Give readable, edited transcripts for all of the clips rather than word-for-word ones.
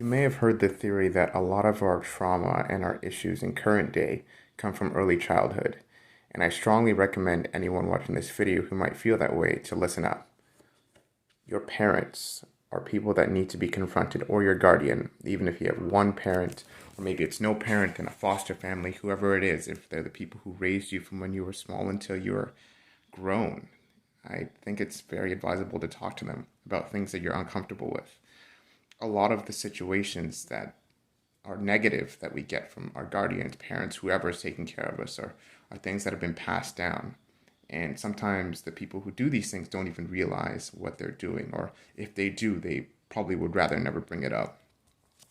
You may have heard the theory that a lot of our trauma and our issues in current day come from early childhood, and I strongly recommend anyone watching this video who might feel that way to listen up. Your parents are people that need to be confronted, or your guardian, even if you have one parent, or maybe it's no parent in a foster family, whoever it is, if they're the people who raised you from when you were small until you were grown. I think it's very advisable to talk to them about things that you're uncomfortable with. A lot of the situations that are negative that we get from our guardians, parents, whoever is taking care of us are things that have been passed down. And sometimes the people who do these things don't even realize what they're doing, or if they do, they probably would rather never bring it up.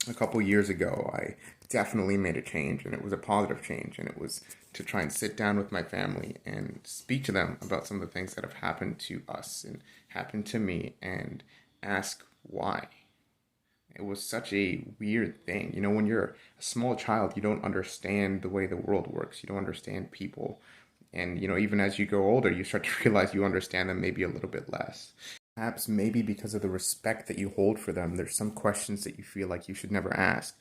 A couple years ago, I definitely made a change, and it was a positive change, and it was to try and sit down with my family and speak to them about some of the things that have happened to us and happened to me, and ask why. It was such a weird thing. You know, when you're a small child, you don't understand the way the world works. You don't understand people. And, even as you grow older, you start to realize you understand them maybe a little bit less. Perhaps maybe because of the respect that you hold for them, there's some questions that you feel like you should never ask.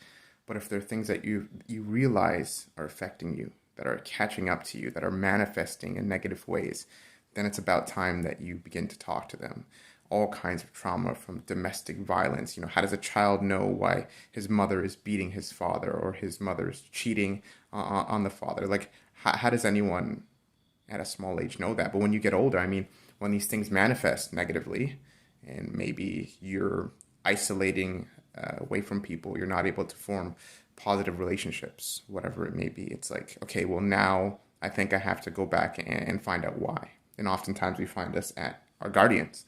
But if there are things that you realize are affecting you, that are catching up to you, that are manifesting in negative ways, then it's about time that you begin to talk to them. All kinds of trauma, from domestic violence. How does a child know why his mother is beating his father, or his mother is cheating on the father? Like, how does anyone at a small age know that? But when you get older, when these things manifest negatively, and maybe you're isolating away from people, you're not able to form positive relationships, whatever it may be, it's like, okay, well, now I think I have to go back and find out why. And oftentimes we find this at our guardians.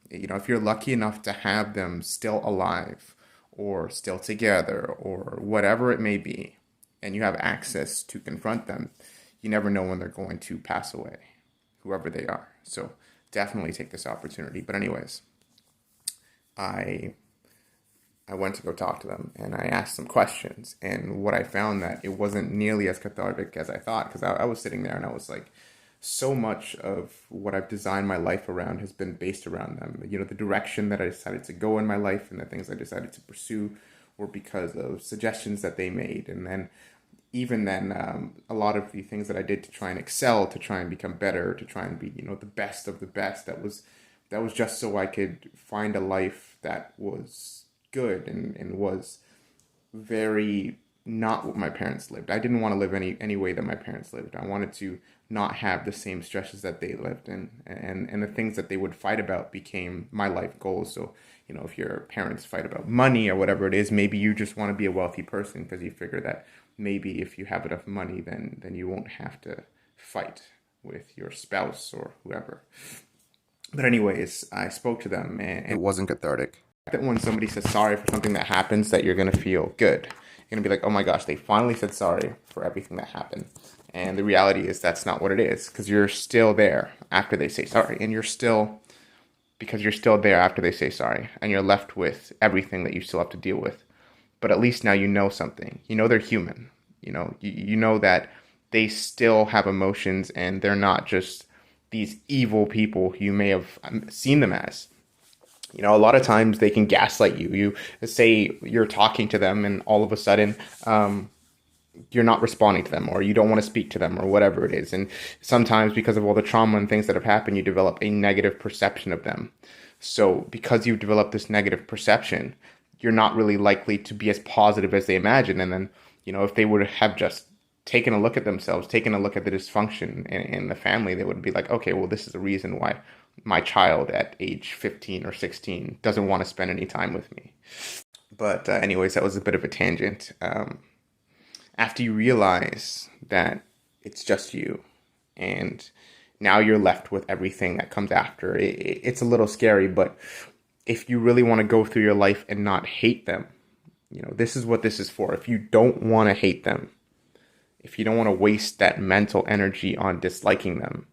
If you're lucky enough to have them still alive, or still together, or whatever it may be, and you have access to confront them, you never know when they're going to pass away, whoever they are. So definitely take this opportunity. But anyways, I went to go talk to them, and I asked some questions, and what I found, that it wasn't nearly as cathartic as I thought, because I was sitting there and I was like, so much of what I've designed my life around has been based around them. The direction that I decided to go in my life and the things I decided to pursue were because of suggestions that they made. And then, even then, a lot of the things that I did to try and excel, to try and become better, to try and be, the best of the best, that was just so I could find a life that was good, and was very not what my parents lived. I didn't want to live any way that my parents lived. I wanted to not have the same stresses that they lived in, and the things that they would fight about became my life goals. So, if your parents fight about money or whatever it is, maybe you just want to be a wealthy person because you figure that maybe if you have enough money, then you won't have to fight with your spouse or whoever. But anyways, I spoke to them, and it wasn't cathartic. That when somebody says sorry for something that happens, that you're going to feel good. You're going to be like, oh my gosh, they finally said sorry for everything that happened. And the reality is that's not what it is, because you're still there after they say sorry. And because you're still there after they say sorry, and you're left with everything that you still have to deal with. But at least now you know something. They're human. You know that they still have emotions, and they're not just these evil people you may have seen them as. A lot of times they can gaslight you. You say you're talking to them, and all of a sudden, you're not responding to them, or you don't want to speak to them, or whatever it is. And sometimes, because of all the trauma and things that have happened, you develop a negative perception of them. So because you develop this negative perception, you're not really likely to be as positive as they imagine. And then, if they would have just taken a look at themselves, taken a look at the dysfunction in the family, they would be like, okay, well, this is the reason why my child at age 15 or 16 doesn't want to spend any time with me. But anyways, that was a bit of a tangent. After you realize that it's just you, and now you're left with everything that comes after, it's a little scary. But if you really want to go through your life and not hate them, this is what this is for. If you don't want to hate them, if you don't want to waste that mental energy on disliking them,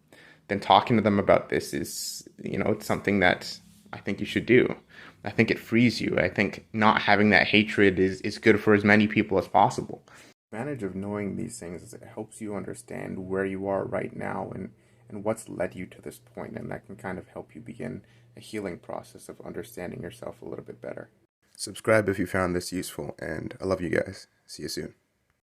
then talking to them about this is, it's something that I think you should do. I think it frees you. I think not having that hatred is good for as many people as possible. The advantage of knowing these things is it helps you understand where you are right now, and what's led you to this point, and that can kind of help you begin a healing process of understanding yourself a little bit better. Subscribe if you found this useful, and I love you guys. See you soon.